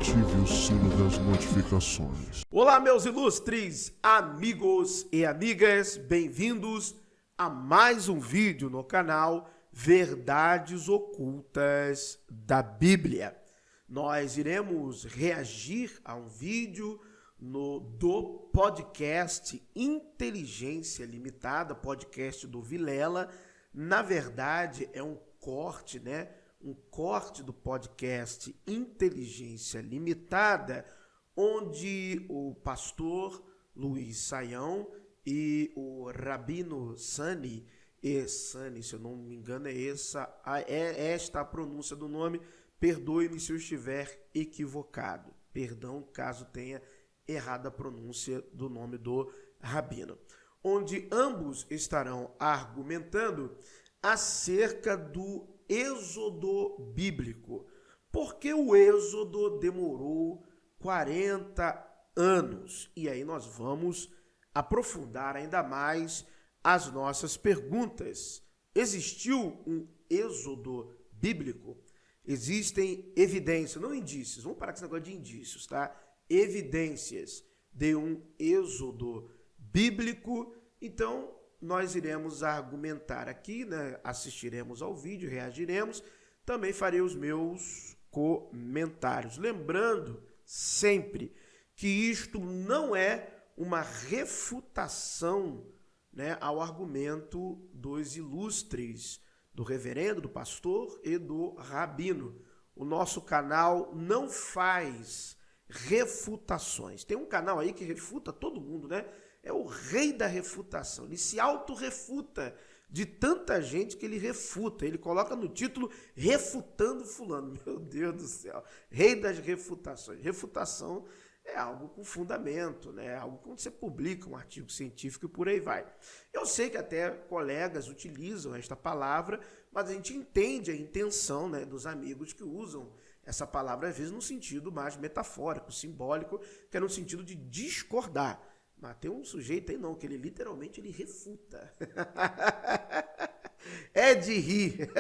ative o sino das notificações. Olá, meus ilustres amigos e amigas, bem-vindos a mais um vídeo no canal Verdades Ocultas da Bíblia. Nós iremos reagir a um vídeo do podcast Inteligência Limitada, podcast do Vilela. Na verdade, é um corte, um corte do podcast Inteligência Limitada, onde o pastor Luiz Saião e o Rabino Sani, se eu não me engano é esta a pronúncia do nome, perdoe-me se eu estiver equivocado, perdão caso tenha errado a pronúncia do nome do Rabino, onde ambos estarão argumentando acerca do Êxodo bíblico. Por que o Êxodo demorou 40 anos? E aí nós vamos aprofundar ainda mais as nossas perguntas. Existiu um Êxodo bíblico? Existem evidências, não indícios, vamos parar com esse negócio de indícios, tá? Evidências de um Êxodo bíblico. Então, nós iremos argumentar aqui, assistiremos ao vídeo, reagiremos, também farei os meus comentários. Lembrando sempre que isto não é uma refutação ao argumento dos ilustres, do reverendo, do pastor e do rabino. O nosso canal não faz refutações. Tem um canal aí que refuta todo mundo, É o rei da refutação. Ele se auto-refuta de tanta gente que ele refuta. Ele coloca no título refutando fulano. Meu Deus do céu. Rei das refutações. Refutação é algo com fundamento, Algo quando você publica um artigo científico e por aí vai. Eu sei que até colegas utilizam esta palavra, mas a gente entende a intenção, dos amigos que usam essa palavra, às vezes, no sentido mais metafórico, simbólico, que é no sentido de discordar. Mas tem um sujeito aí não, que ele literalmente refuta. É de rir.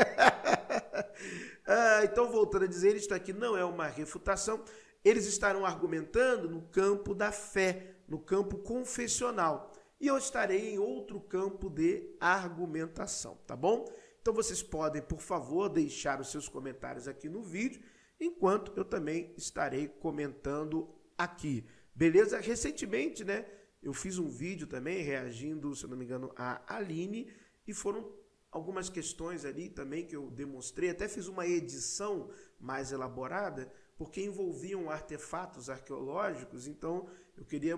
Então, voltando a dizer, isto aqui não é uma refutação. Eles estarão argumentando no campo da fé, no campo confessional. E eu estarei em outro campo de argumentação, tá bom? Então, vocês podem, por favor, deixar os seus comentários aqui no vídeo, enquanto eu também estarei comentando aqui. Beleza? Recentemente, eu fiz um vídeo também reagindo, se eu não me engano, a Aline, e foram algumas questões ali também que eu demonstrei, até fiz uma edição mais elaborada, porque envolviam artefatos arqueológicos, então eu queria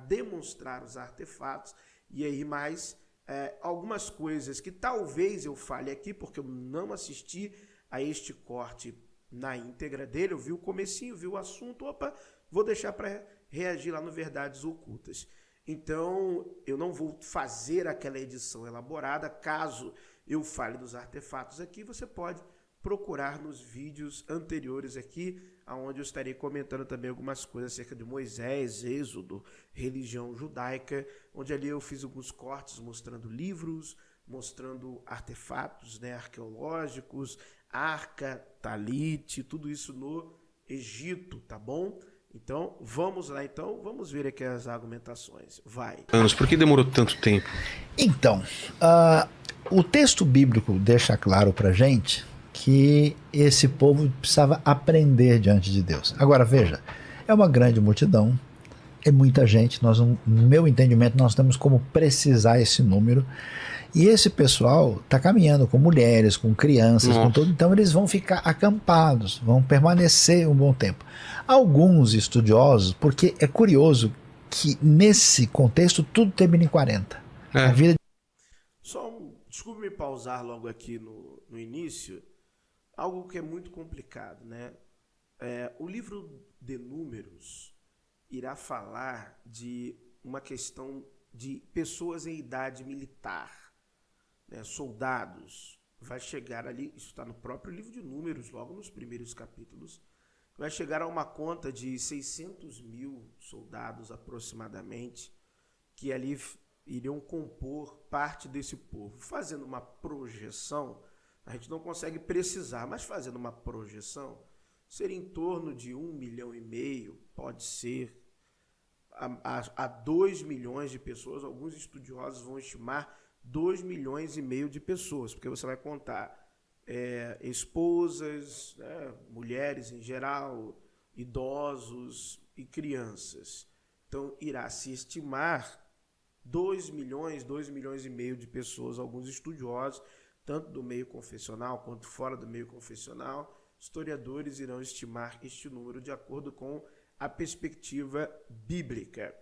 demonstrar os artefatos, e aí mais algumas coisas que talvez eu fale aqui, porque eu não assisti a este corte na íntegra dele, eu vi o comecinho, vi o assunto, vou deixar para reagir lá no Verdades Ocultas. Então, eu não vou fazer aquela edição elaborada. Caso eu fale dos artefatos aqui, você pode procurar nos vídeos anteriores aqui, onde eu estarei comentando também algumas coisas acerca de Moisés, Êxodo, religião judaica, onde ali eu fiz alguns cortes mostrando livros, mostrando artefatos arqueológicos, arca, talite, tudo isso no Egito, tá bom? Então, vamos lá, vamos ver aqui as argumentações. Vai. Por que demorou tanto tempo? Então, o texto bíblico deixa claro pra gente que esse povo precisava aprender diante de Deus. Agora, veja, é uma grande multidão, é muita gente, no meu entendimento, nós temos como precisar esse número, e esse pessoal está caminhando com mulheres, com crianças, com tudo, então eles vão ficar acampados, vão permanecer um bom tempo. Alguns estudiosos, porque é curioso que nesse contexto tudo termina em 40. A vida... Desculpe me pausar logo aqui no início, algo que é muito complicado, o livro de Números irá falar de uma questão de pessoas em idade militar, soldados. Vai chegar ali, isso está no próprio livro de Números, logo nos primeiros capítulos, vai chegar a uma conta de 600 mil soldados aproximadamente, que ali iriam compor parte desse povo. Fazendo uma projeção, a gente não consegue precisar, mas fazendo uma projeção, seria em torno de 1,5 milhão, pode ser, a 2 milhões de pessoas. Alguns estudiosos vão estimar 2,5 milhões de pessoas, porque você vai contar esposas, né, mulheres em geral, idosos e crianças. Então, irá se estimar 2 milhões, 2,5 milhões de pessoas. Alguns estudiosos, tanto do meio confessional quanto fora do meio confessional, historiadores irão estimar este número de acordo com a perspectiva bíblica.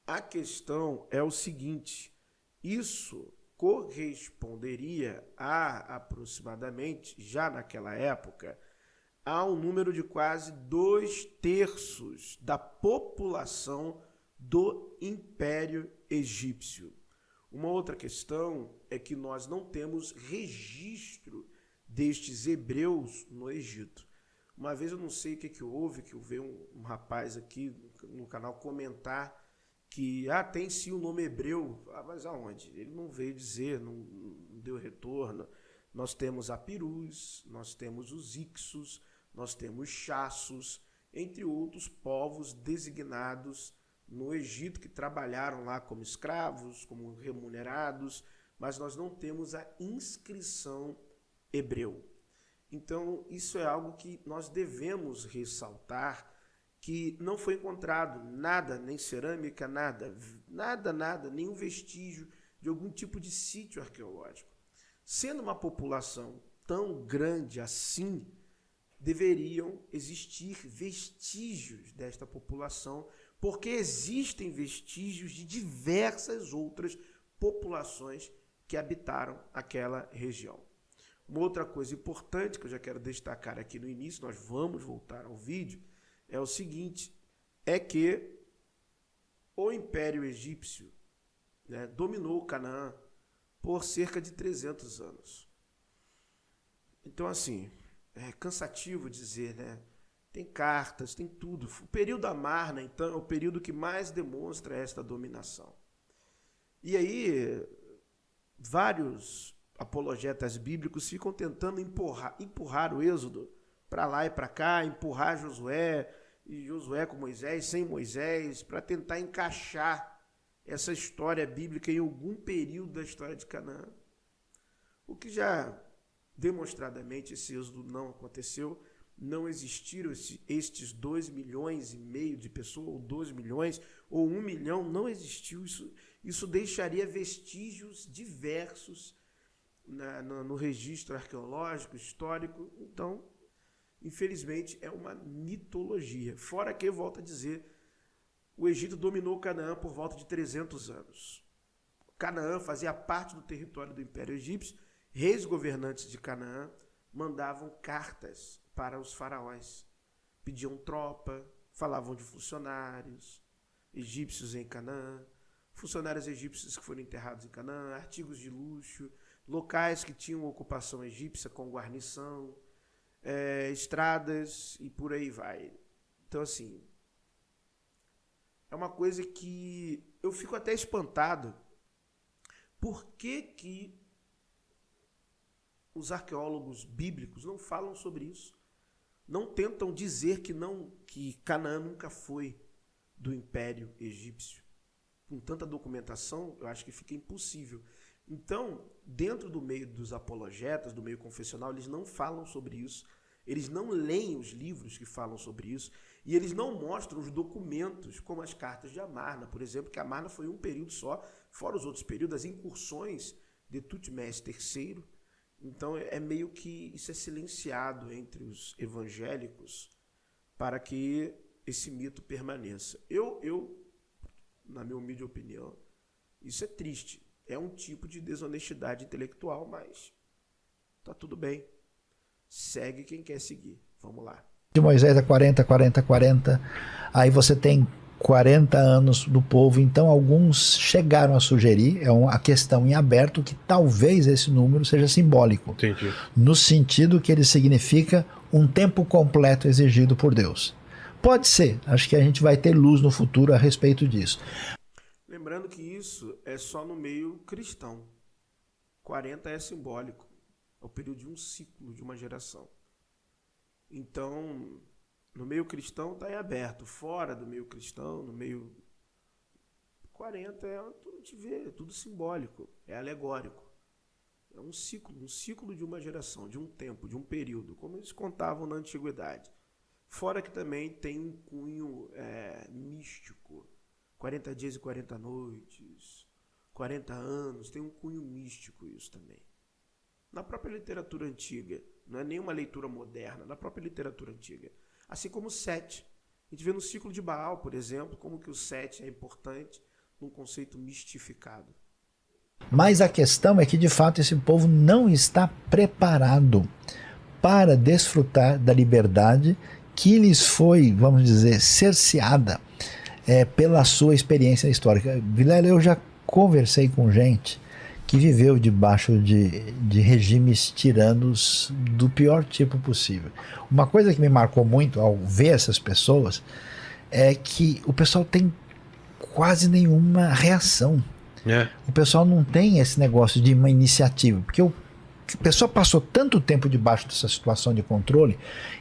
A questão é o seguinte: isso corresponderia a aproximadamente, já naquela época, a um número de quase 2/3 da população do Império Egípcio. Uma outra questão é que nós não temos registro destes hebreus no Egito. Uma vez, eu não sei o que houve, que eu vi um rapaz aqui no canal comentar que tem sim o nome hebreu. Mas aonde? Ele não veio dizer, não deu retorno. Nós temos Apirus, nós temos os Ixos, nós temos Chassos, entre outros povos designados no Egito que trabalharam lá como escravos, como remunerados, mas nós não temos a inscrição hebreu. Então, isso é algo que nós devemos ressaltar, que não foi encontrado nada, nem cerâmica, nada, nenhum vestígio de algum tipo de sítio arqueológico. Sendo uma população tão grande assim, deveriam existir vestígios desta população, porque existem vestígios de diversas outras populações que habitaram aquela região. Uma outra coisa importante que eu já quero destacar aqui no início, nós vamos voltar ao vídeo, é o seguinte, é que o Império Egípcio, né, dominou Canaã por cerca de 300 anos. Então, assim, é cansativo dizer, né? Tem cartas, tem tudo. O período Amarna, então, é o período que mais demonstra esta dominação. E aí, vários apologetas bíblicos ficam tentando empurrar o Êxodo para lá e para cá, empurrar Josué, e Josué com Moisés, sem Moisés, para tentar encaixar essa história bíblica em algum período da história de Canaã. O que já demonstradamente esse êxodo não aconteceu, não existiram estes 2,5 milhões de pessoas, ou 2 milhões, ou 1 milhão, não existiu. Isso deixaria vestígios diversos no registro arqueológico, histórico. Então, infelizmente, é uma mitologia. Fora que, volto a dizer, o Egito dominou Canaã por volta de 300 anos. Canaã fazia parte do território do Império Egípcio. Reis governantes de Canaã mandavam cartas para os faraós. Pediam tropa, falavam de funcionários egípcios em Canaã, funcionários egípcios que foram enterrados em Canaã, artigos de luxo, locais que tinham ocupação egípcia com guarnição, estradas e por aí vai. Então, assim, é uma coisa que eu fico até espantado. Por que os arqueólogos bíblicos não falam sobre isso? Não tentam dizer que Canaã nunca foi do Império Egípcio. Com tanta documentação, eu acho que fica impossível. Então, dentro do meio dos apologetas, do meio confessional, eles não falam sobre isso, eles não leem os livros que falam sobre isso, e eles não mostram os documentos, como as cartas de Amarna, por exemplo, que Amarna foi um período só, fora os outros períodos, as incursões de Tutmés III. Então, é meio que isso é silenciado entre os evangélicos para que esse mito permaneça. Eu, na minha humilde opinião, isso é triste. É um tipo de desonestidade intelectual, mas tá tudo bem. Segue quem quer seguir. Vamos lá. De Moisés é 40. Aí você tem 40 anos do povo, então alguns chegaram a sugerir, é uma questão em aberto, que talvez esse número seja simbólico. Entendi. No sentido que ele significa um tempo completo exigido por Deus. Pode ser, acho que a gente vai ter luz no futuro a respeito disso. Lembrando que isso é só no meio cristão. 40 é simbólico. É o período de um ciclo, de uma geração. Então, no meio cristão está em aberto, fora do meio cristão, no meio 40 tu te vê, é tudo simbólico, é alegórico. É um ciclo de uma geração, de um tempo, de um período, como eles contavam na antiguidade. Fora que também tem um cunho místico. 40 dias e 40 noites, 40 anos, tem um cunho místico isso também. Na própria literatura antiga, não é nenhuma leitura moderna, na própria literatura antiga. Assim como o Sete. A gente vê no ciclo de Baal, por exemplo, como que o Sete é importante num conceito mistificado. Mas a questão é que, de fato, esse povo não está preparado para desfrutar da liberdade que lhes foi, vamos dizer, cerceada pela sua experiência histórica. Vilela, eu já conversei com gente que viveu debaixo de regimes tiranos do pior tipo possível. Uma coisa que me marcou muito ao ver essas pessoas é que o pessoal tem quase nenhuma reação. O pessoal não tem esse negócio de uma iniciativa, porque a pessoa passou tanto tempo debaixo dessa situação de controle.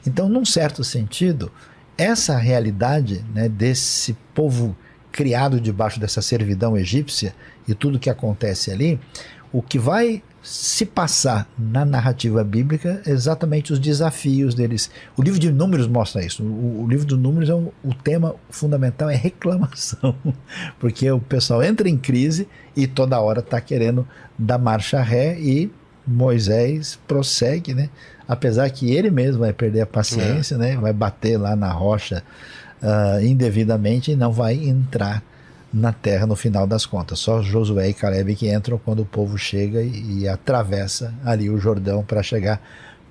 Então, num certo sentido, essa realidade, né, desse povo criado debaixo dessa servidão egípcia e tudo que acontece ali, o que vai se passar na narrativa bíblica é exatamente os desafios deles. O livro de Números mostra isso. O livro de Números, o tema fundamental é reclamação, porque o pessoal entra em crise e toda hora está querendo dar marcha ré, e Moisés prossegue, né? Apesar que ele mesmo vai perder a paciência, né? Vai bater lá na rocha indevidamente e não vai entrar na terra no final das contas. Só Josué e Caleb que entram quando o povo chega e atravessa ali o Jordão para chegar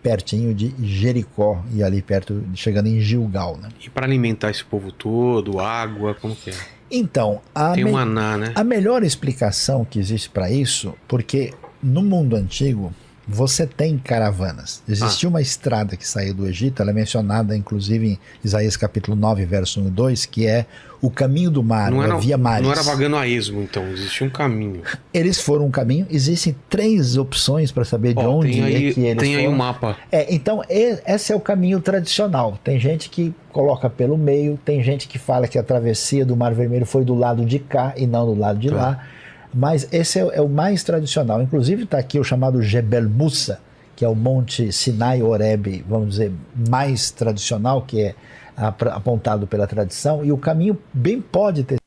pertinho de Jericó e ali perto, chegando em Gilgal, né? E para alimentar esse povo todo, água, como que é? Então, tem o maná, né? A melhor explicação que existe para isso, porque no mundo antigo você tem caravanas. Existia uma estrada que saiu do Egito, ela é mencionada inclusive em Isaías capítulo 9, verso 1 e 2, que é o caminho do mar, a Via Maris. Não era vagando a esmo, então, existia um caminho. Eles foram um caminho, existem 3 opções para saber de onde que eles foram. Tem aí um mapa. Então, esse é o caminho tradicional. Tem gente que coloca pelo meio, tem gente que fala que a travessia do Mar Vermelho foi do lado de cá e não do lado de lá. Mas esse é o mais tradicional. Inclusive está aqui o chamado Jebel Musa, que é o Monte Sinai Horeb, vamos dizer, mais tradicional, que é apontado pela tradição, e o caminho bem pode ter.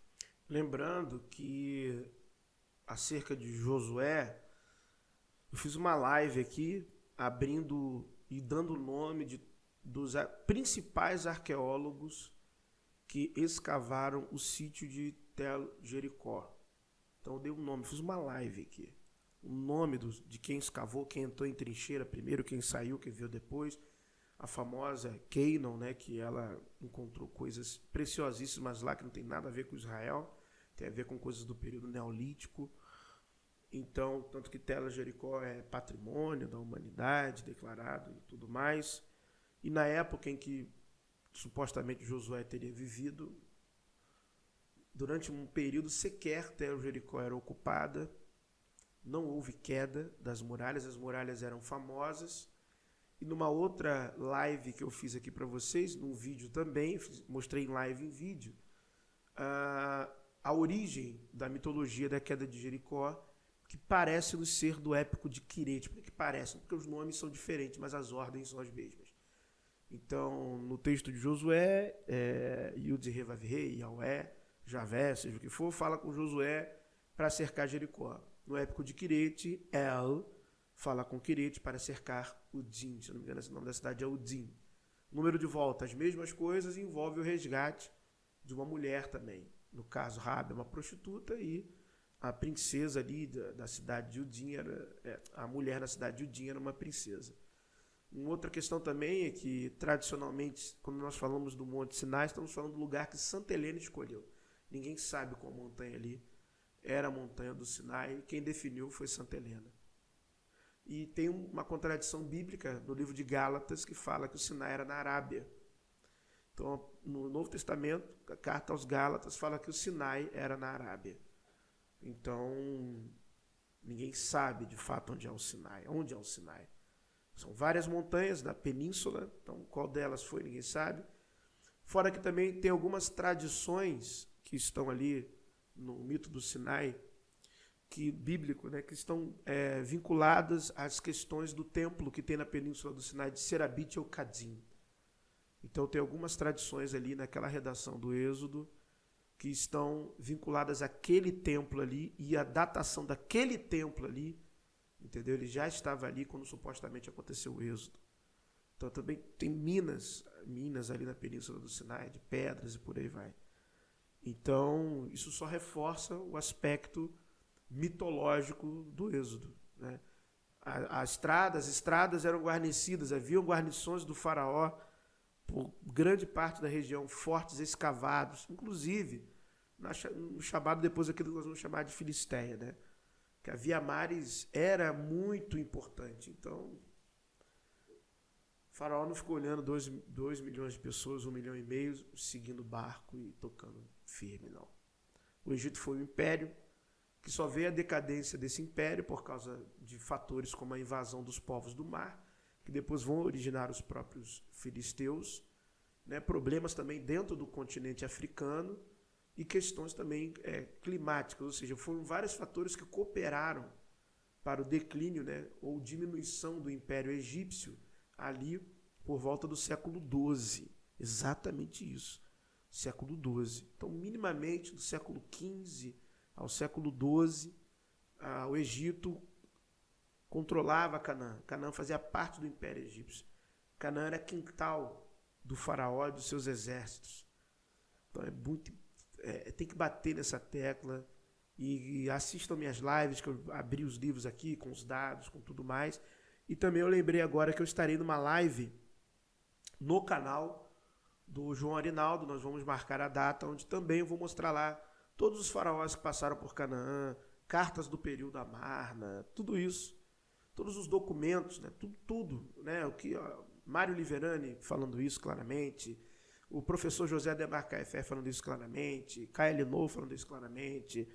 Lembrando que acerca de Josué, eu fiz uma live aqui, abrindo e dando o nome dos principais arqueólogos que escavaram o sítio de Tel Jericó. Então eu dei um nome, fiz uma live aqui. O nome de quem escavou, quem entrou em trincheira primeiro, quem saiu, quem veio depois. A famosa Canaan, né, que ela encontrou coisas preciosíssimas lá, que não tem nada a ver com Israel, tem a ver com coisas do período neolítico. Então, tanto que Tel Jericó é patrimônio da humanidade, declarado e tudo mais. E na época em que supostamente Josué teria vivido, durante um período sequer Tel Jericó era ocupada, não houve queda das muralhas, as muralhas eram famosas. E numa outra live que eu fiz aqui para vocês, num vídeo também, mostrei em live em vídeo, a origem da mitologia da queda de Jericó, que parece nos ser do épico de Quirete. Por que parece? Porque os nomes são diferentes, mas as ordens são as mesmas. Então, no texto de Josué, Yud-Heh-Vav-Heh, Yahweh, Javé, seja o que for, fala com Josué para cercar Jericó. No épico de Quirete, El fala com Quirete para cercar Udim. Se não me engano, o nome da cidade é Udim. Número de volta, as mesmas coisas, envolve o resgate de uma mulher também. No caso, Rabi é uma prostituta e a princesa ali da cidade de Udim, a mulher na cidade de Udim era uma princesa. Uma outra questão também é que, tradicionalmente, quando nós falamos do Monte Sinai, estamos falando do lugar que Santa Helena escolheu. Ninguém sabe qual montanha ali era a montanha do Sinai. Quem definiu foi Santa Helena. E tem uma contradição bíblica no livro de Gálatas que fala que o Sinai era na Arábia. Então, no Novo Testamento, a carta aos Gálatas fala que o Sinai era na Arábia. Então, ninguém sabe de fato onde é o Sinai. São várias montanhas na península, então qual delas foi, ninguém sabe. Fora que também tem algumas tradições que estão ali no mito do Sinai, bíblico, né, que estão vinculadas às questões do templo que tem na península do Sinai de Serabit ou Cadim. Então tem algumas tradições ali naquela redação do Êxodo que estão vinculadas àquele templo ali e a datação daquele templo ali, entendeu? Ele já estava ali quando supostamente aconteceu o Êxodo. Então também tem minas ali na península do Sinai, de pedras e por aí vai. Então isso só reforça o aspecto mitológico do Êxodo, né? As estradas eram guarnecidas, haviam guarnições do faraó por grande parte da região, fortes escavados, inclusive no chamado depois aquilo que nós vamos chamar de Filisteia, né? Que a Via Maris era muito importante. Então, o faraó não ficou olhando 2 milhões de pessoas, 1,5 milhão, seguindo o barco e tocando firme, não. O Egito foi um império que só veio a decadência desse império por causa de fatores como a invasão dos povos do mar, que depois vão originar os próprios filisteus, né? Problemas também dentro do continente africano e questões também climáticas, ou seja, foram vários fatores que cooperaram para o declínio, né, ou diminuição do Império Egípcio ali por volta do século XII. Exatamente isso, século XII. Então, minimamente, do século XV ao século XII, o Egito controlava Canaã. Canaã fazia parte do Império Egípcio. Canaã era quintal do faraó e dos seus exércitos. Então tem que bater nessa tecla e assistam minhas lives, que eu abri os livros aqui com os dados, com tudo mais. E também eu lembrei agora que eu estarei numa live no canal do João Arinaldo. Nós vamos marcar a data, onde também eu vou mostrar lá todos os faraós que passaram por Canaã, cartas do período Amarna, tudo isso. Todos os documentos, né? Tudo, né? O que Mário Liverani falando isso claramente, o professor José Ademar Caefé falando isso claramente, K.L. Nou falando isso claramente,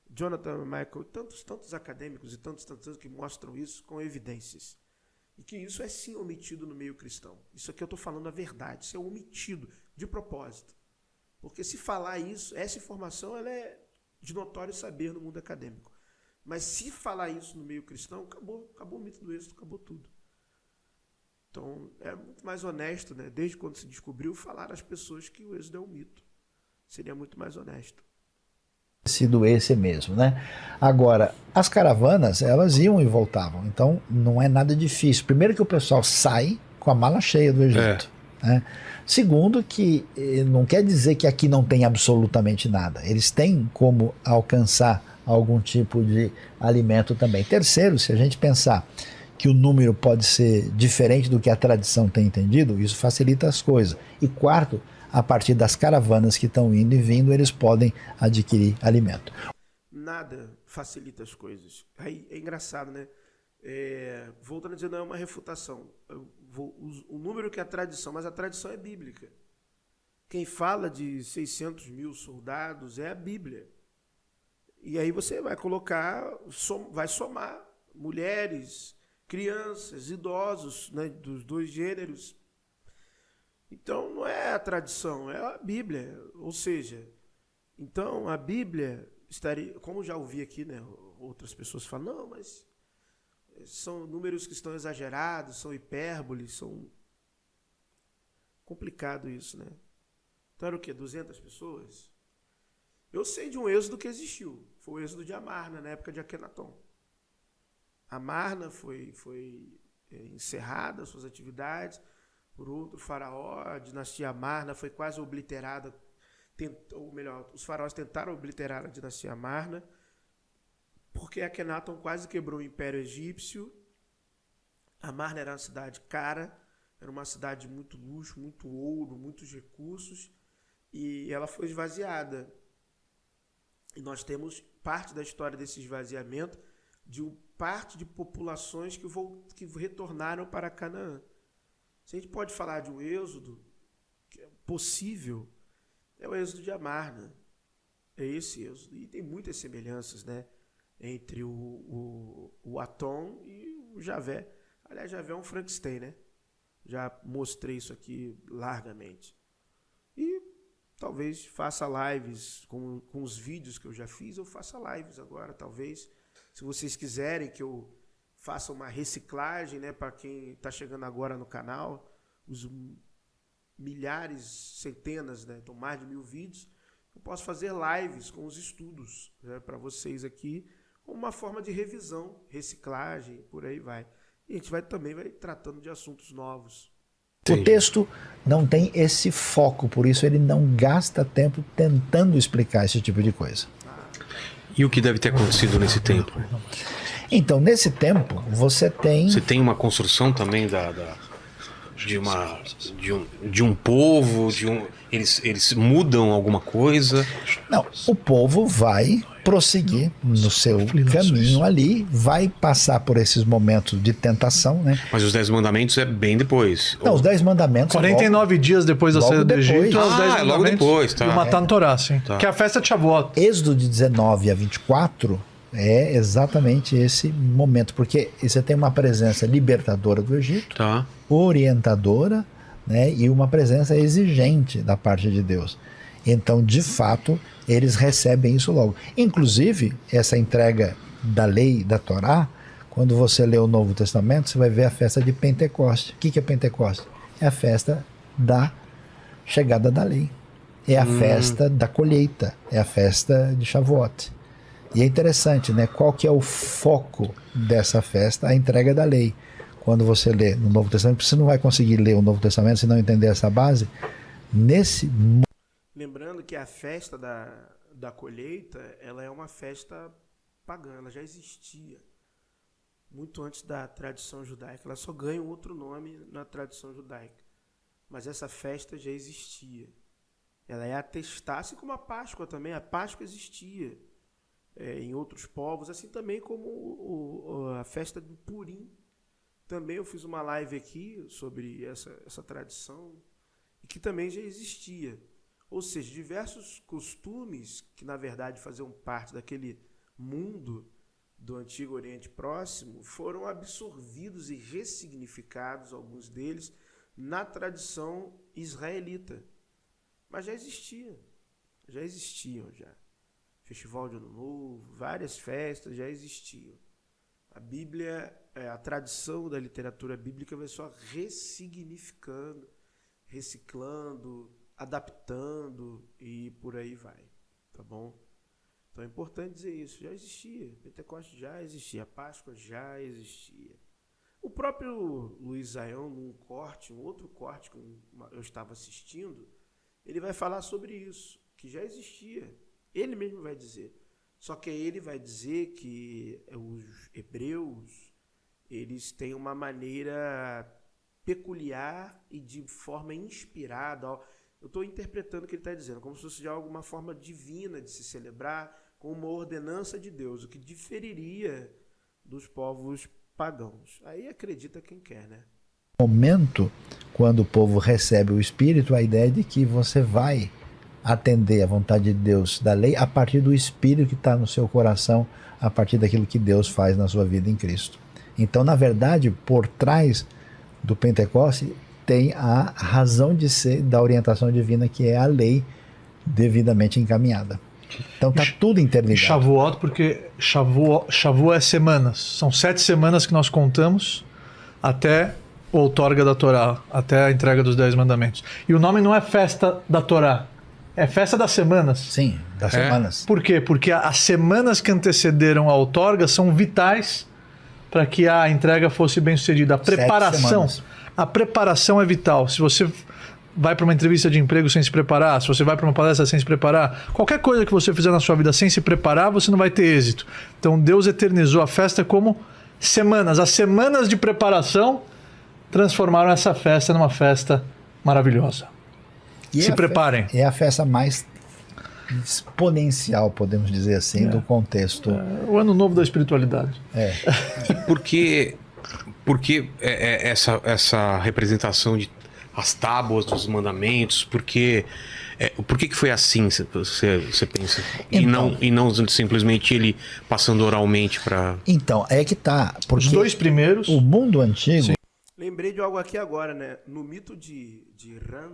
Jonathan Michael, tantos acadêmicos e tantos que mostram isso com evidências. E que isso é sim omitido no meio cristão. Isso aqui eu estou falando a verdade, isso é omitido de propósito. Porque se falar isso, essa informação ela é de notório saber no mundo acadêmico. Mas se falar isso no meio cristão, acabou o mito do Êxodo, acabou tudo. Então, é muito mais honesto, né? Desde quando se descobriu, falar às pessoas que o Êxodo é um mito. Seria muito mais honesto. Sido esse mesmo, né? Agora, as caravanas, elas iam e voltavam. Então, não é nada difícil. Primeiro que o pessoal sai com a mala cheia do Egito. Né? Segundo que não quer dizer que aqui não tem absolutamente nada. Eles têm como alcançar algum tipo de alimento também. Terceiro, se a gente pensar que o número pode ser diferente do que a tradição tem entendido, isso facilita as coisas. E quarto, a partir das caravanas que estão indo e vindo, eles podem adquirir alimento. Nada facilita as coisas. Aí é engraçado, né? Voltando a dizer, não é uma refutação. O número que é a tradição, mas a tradição é bíblica. Quem fala de 600 mil soldados é a Bíblia. E aí você vai colocar, vai somar mulheres, crianças, idosos, né, dos dois gêneros. Então não é a tradição, é a Bíblia. Ou seja, então a Bíblia estaria, como já ouvi aqui, né, outras pessoas falam, não, mas são números que estão exagerados, são hipérboles, são complicado isso, né? Então era o quê? 200 pessoas? Eu sei de um êxodo que existiu. Foi o êxodo de Amarna, na época de Akenaton. Amarna foi encerrada suas atividades por outro faraó. A dinastia Amarna foi quase obliterada. Ou melhor, os faraós tentaram obliterar a dinastia Amarna, porque Akenaton quase quebrou o Império Egípcio. Amarna era uma cidade cara, era uma cidade de muito luxo, muito ouro, muitos recursos, e ela foi esvaziada. E nós temos parte da história desse esvaziamento de parte de populações que retornaram para Canaã. Se a gente pode falar de um êxodo que é possível, é o êxodo de Amarna. É esse êxodo. E tem muitas semelhanças, né, entre o Atom e o Javé. Aliás, já veio um Frankenstein, né? Já mostrei isso aqui largamente. E talvez faça lives com os vídeos que eu já fiz, eu faça lives agora, talvez. Se vocês quiserem que eu faça uma reciclagem, né, para quem está chegando agora no canal, os milhares, centenas, né, então mais de 1000 vídeos, eu posso fazer lives com os estudos, né, para vocês aqui, como uma forma de revisão, reciclagem, por aí vai. E a gente também vai tratando de assuntos novos. O texto não tem esse foco, por isso ele não gasta tempo tentando explicar esse tipo de coisa. E o que deve ter acontecido nesse tempo? Então, nesse tempo, você tem... Você tem uma construção também de um povo, eles mudam alguma coisa? Não, o povo vai prosseguir no seu caminho ali, vai passar por esses momentos de tentação, né? Mas os 10 mandamentos é bem depois. Não, os 10 mandamentos... 49 dias depois da saída do Egito, os 10 é logo mandamentos depois, tá. e o Matan Torá, sim. Tá. Que é a festa de Shavuot. Êxodo de 19 a 24 é exatamente esse momento, porque você tem uma presença libertadora do Egito, Tá. orientadora, né, e uma presença exigente da parte de Deus. Então, de fato, eles recebem isso logo. Inclusive, essa entrega da lei, da Torá, quando você lê o Novo Testamento, você vai ver a festa de Pentecoste. O que é Pentecoste? É a festa da chegada da lei. É a festa da colheita. É a festa de Shavuot. E é interessante, né? Qual que é o foco dessa festa? A entrega da lei. Quando você lê no Novo Testamento, você não vai conseguir ler o Novo Testamento se não entender essa base. Lembrando que a festa da colheita, ela é uma festa pagã, ela já existia muito antes da tradição judaica. Ela só ganha um outro nome na tradição judaica. Mas essa festa já existia. Ela é atestada, assim como a Páscoa também. A Páscoa existia em outros povos, assim também como a festa do Purim. Também eu fiz uma live aqui sobre essa tradição, e que também já existia. Ou seja, diversos costumes que, na verdade, faziam parte daquele mundo do Antigo Oriente Próximo foram absorvidos e ressignificados, alguns deles, na tradição israelita. Mas já existiam já. Festival de Ano Novo, várias festas já existiam. A Bíblia, a tradição da literatura bíblica vai só ressignificando, reciclando, adaptando e por aí vai, tá bom? Então é importante dizer isso, já existia, Pentecostes já existia, Páscoa já existia. O próprio Luiz Zaião, num outro corte que eu estava assistindo, ele vai falar sobre isso, que já existia, ele mesmo vai dizer. Só que aí ele vai dizer que os hebreus, eles têm uma maneira peculiar e de forma inspirada. Eu estou interpretando o que ele está dizendo, como se fosse de alguma forma divina de se celebrar, com uma ordenança de Deus, o que diferiria dos povos pagãos. Aí acredita quem quer, né? Momento, quando o povo recebe o Espírito, a ideia de que você vai atender à vontade de Deus, da lei, a partir do Espírito que está no seu coração, a partir daquilo que Deus faz na sua vida em Cristo. Então, na verdade, por trás do Pentecoste, tem a razão de ser da orientação divina, que é a lei devidamente encaminhada. Então está tudo interligado. E Shavuot, porque Shavuot é semanas. São 7 semanas que nós contamos até a outorga da Torá, até a entrega dos 10 mandamentos. E o nome não é festa da Torá, é festa das semanas. Sim, das semanas. Por quê? Porque as semanas que antecederam a outorga são vitais para que a entrega fosse bem sucedida. A preparação é vital. Se você vai para uma entrevista de emprego sem se preparar, se você vai para uma palestra sem se preparar, qualquer coisa que você fizer na sua vida sem se preparar, você não vai ter êxito. Então Deus eternizou a festa como semanas. As semanas de preparação transformaram essa festa numa festa maravilhosa. E se preparem. É a festa mais exponencial, podemos dizer assim, do contexto. O ano novo da espiritualidade. Porque essa representação de as tábuas dos mandamentos? Por que que foi assim, você pensa? Então, E não simplesmente ele passando oralmente para... Então, é que tá. Porque Os dois primeiros. o mundo antigo, Lembrei de algo aqui agora, né? No mito de Ran,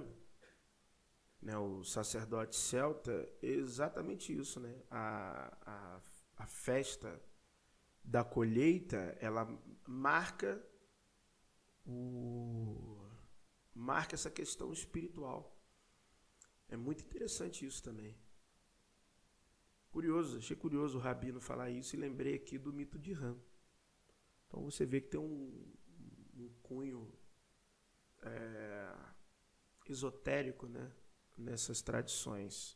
né, o sacerdote celta, é exatamente isso, né? A festa da colheita, ela marca essa questão espiritual. É muito interessante isso também. Curioso, achei curioso o Rabino falar isso e lembrei aqui do mito de Ran. Então você vê que tem um cunho esotérico, né, nessas tradições.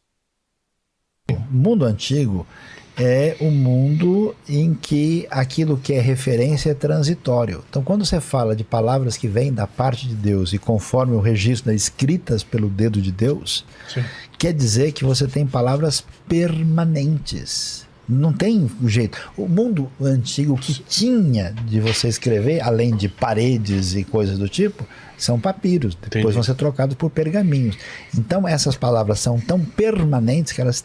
o mundo antigo é o mundo em que aquilo que é referência é transitório. Então, quando você fala de palavras que vêm da parte de Deus e conforme o registro escritas pelo dedo de Deus, Sim. quer dizer que você tem palavras permanentes. Não tem jeito. O mundo antigo que tinha de você escrever, além de paredes e coisas do tipo, são papiros. Depois Entendi. vão ser trocados por pergaminhos. Então essas palavras são tão permanentes que elas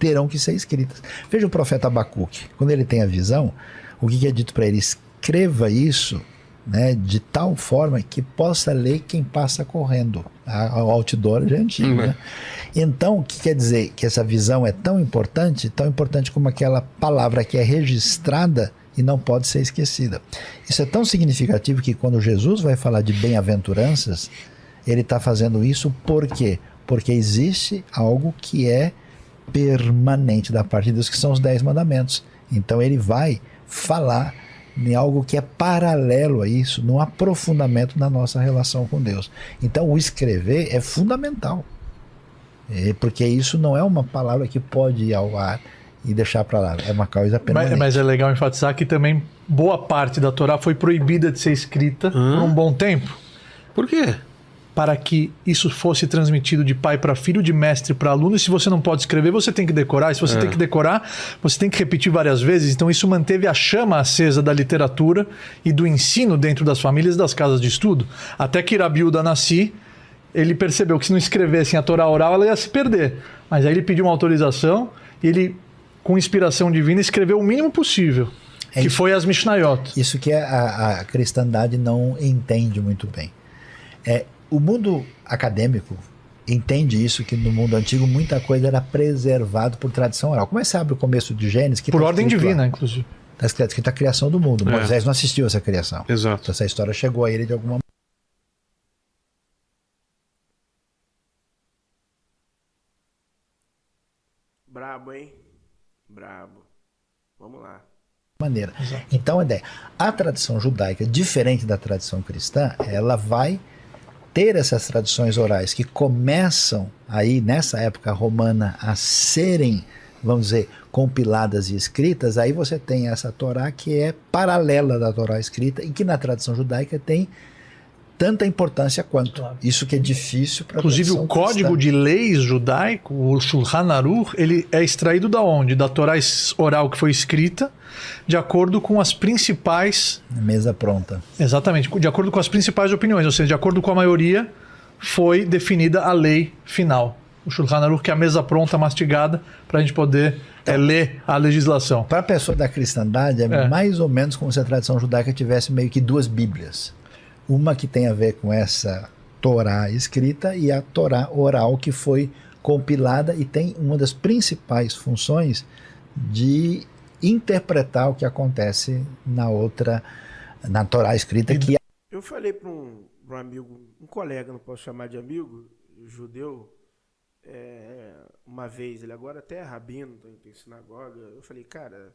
terão que ser escritas. Veja o profeta Abacuque. Quando ele tem a visão, o que é dito para ele? Escreva isso, né, de tal forma que possa ler quem passa correndo. O outdoor já é antigo, né? Então, o que quer dizer? Que essa visão é tão importante como aquela palavra que é registrada e não pode ser esquecida. Isso é tão significativo que quando Jesus vai falar de bem-aventuranças, ele está fazendo isso por quê? Porque existe algo que é permanente da parte de Deus, que são os 10 mandamentos. Então ele vai falar em algo que é paralelo a isso, num aprofundamento da nossa relação com Deus. Então o escrever é fundamental, porque isso não é uma palavra que pode ir ao ar e deixar para lá, é uma coisa permanente. Mas é legal enfatizar que também boa parte da Torá foi proibida de ser escrita por um bom tempo. Por quê? Para que isso fosse transmitido de pai para filho, de mestre para aluno. E se você não pode escrever, você tem que decorar. E se você tem que decorar, você tem que repetir várias vezes. Então isso manteve a chama acesa da literatura e do ensino dentro das famílias e das casas de estudo. Até que Rabi Uda Nassi, ele percebeu que se não escrevessem a Torá oral, ela ia se perder. Mas aí ele pediu uma autorização e ele, com inspiração divina, escreveu o mínimo possível, que isso. foi as Mishnayot. Isso que a cristandade não entende muito bem. O mundo acadêmico entende isso, que no mundo antigo muita coisa era preservado por tradição oral. Como é que você abre o começo de Gênesis? Que Por tá ordem escrito lá? divina, inclusive. Está escrito a criação do mundo. Moisés não assistiu essa criação. Exato. Então essa história chegou a ele de alguma Brabo, hein? Brabo. Vamos lá. maneira. Então, a tradição judaica, diferente da tradição cristã, ela vai ter essas tradições orais que começam aí, nessa época romana, a serem, vamos dizer, compiladas e escritas. Aí você tem essa Torá que é paralela da Torá escrita e que na tradição judaica tem tanta importância quanto. Claro. Isso que é difícil para a Inclusive o código de leis judaico, o Shulchan Aruch, ele é extraído da onde? Da Torá oral que foi escrita, de acordo com as principais... Mesa pronta. Exatamente, de acordo com as principais opiniões, ou seja, de acordo com a maioria, foi definida a lei final. O Shulchan Aruch, que é a mesa pronta, mastigada, para a gente poder ler a legislação. Para a pessoa da cristandade, é mais ou menos como se a tradição judaica tivesse meio que duas Bíblias. Uma que tem a ver com essa Torá escrita e a Torá oral que foi compilada e tem uma das principais funções de interpretar o que acontece na outra, na Torá escrita, que Eu falei para um amigo, um colega, não posso chamar de amigo, judeu, uma vez, ele agora até é rabino, tem sinagoga, eu falei, cara,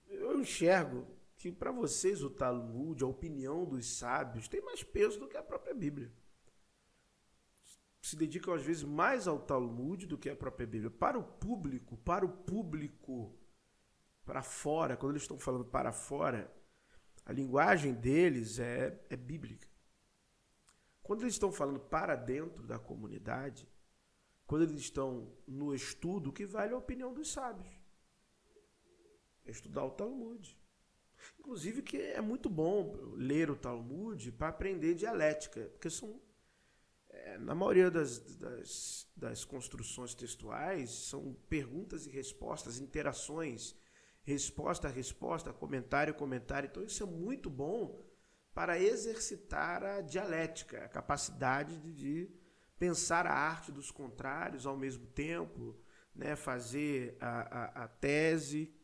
eu enxergo que para vocês o Talmud, a opinião dos sábios, tem mais peso do que a própria Bíblia. Se dedicam às vezes mais ao Talmud do que a própria Bíblia. Para o público, para fora, quando eles estão falando para fora, a linguagem deles é bíblica. Quando eles estão falando para dentro da comunidade, quando eles estão no estudo, o que vale é a opinião dos sábios. É estudar o Talmud. Inclusive que é muito bom ler o Talmud para aprender dialética, porque na maioria das construções textuais são perguntas e respostas, interações, resposta a resposta, comentário a comentário. Então isso é muito bom para exercitar a dialética, a capacidade de pensar a arte dos contrários ao mesmo tempo, né? Fazer a tese,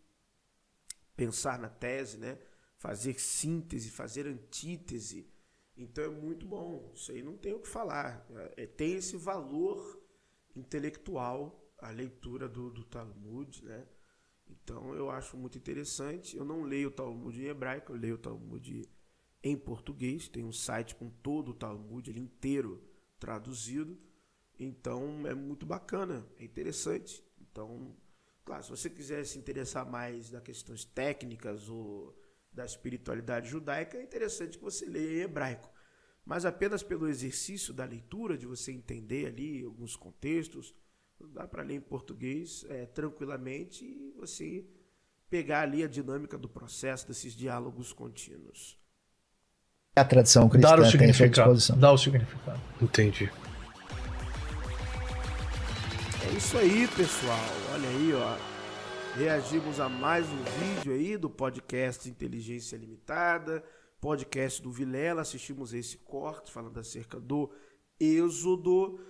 pensar na tese, né? Fazer síntese, fazer antítese. Então é muito bom, isso aí não tem o que falar. Tem esse valor intelectual a leitura do Talmud, né? Então eu acho muito interessante. Eu não leio o Talmud em hebraico, eu leio o Talmud em português. Tem um site com todo o Talmud ele inteiro traduzido. Então é muito bacana, é interessante. Então, claro, se você quiser se interessar mais das questões técnicas ou da espiritualidade judaica, é interessante que você leia em hebraico. Mas apenas pelo exercício da leitura, de você entender ali alguns contextos, dá para ler em português tranquilamente e você pegar ali a dinâmica do processo, desses diálogos contínuos. A tradição cristã Dar o tem à sua significado. disposição. Dá o significado. Entendi. É isso aí, pessoal. Olha aí, ó. Reagimos a mais um vídeo aí do podcast Inteligência Limitada, podcast do Vilela. Assistimos esse corte falando acerca do Êxodo.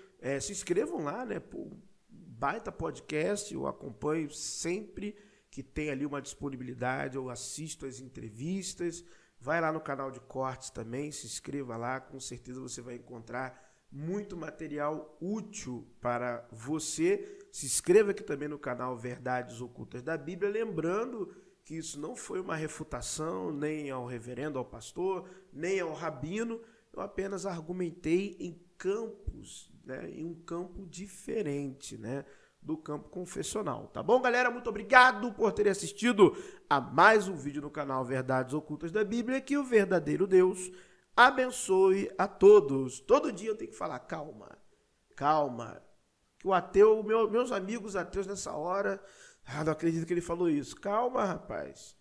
Se inscrevam lá, né? Pô, baita podcast, eu acompanho sempre que tem ali uma disponibilidade, eu assisto as entrevistas. Vai lá no canal de cortes também, se inscreva lá, com certeza você vai encontrar muito material útil para você. Se inscreva aqui também no canal Verdades Ocultas da Bíblia, lembrando que isso não foi uma refutação nem ao reverendo, ao pastor, nem ao rabino, eu apenas argumentei em campos, né, em um campo diferente, né, do campo confessional. Tá bom, galera? Muito obrigado por terem assistido a mais um vídeo no canal Verdades Ocultas da Bíblia, que o verdadeiro Deus abençoe a todos. Todo dia eu tenho que falar, calma, calma. Que o ateu, meus amigos ateus nessa hora, não acredito que ele falou isso. Calma, rapaz.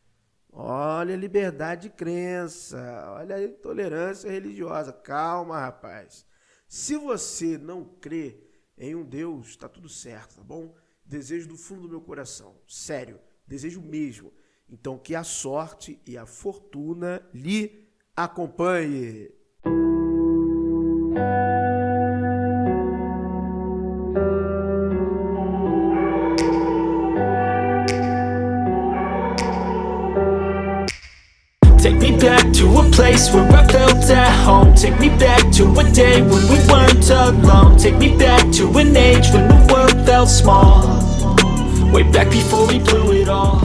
Olha a liberdade de crença, olha a intolerância religiosa. Calma, rapaz. Se você não crê em um Deus, está tudo certo, tá bom? Desejo do fundo do meu coração, sério, desejo mesmo. Então que a sorte e a fortuna lhe acompanhe. Take me back to a place where I felt at home. Take me back to a day when we weren't alone. Take me back to an age when the world felt small. Way back before we blew it all.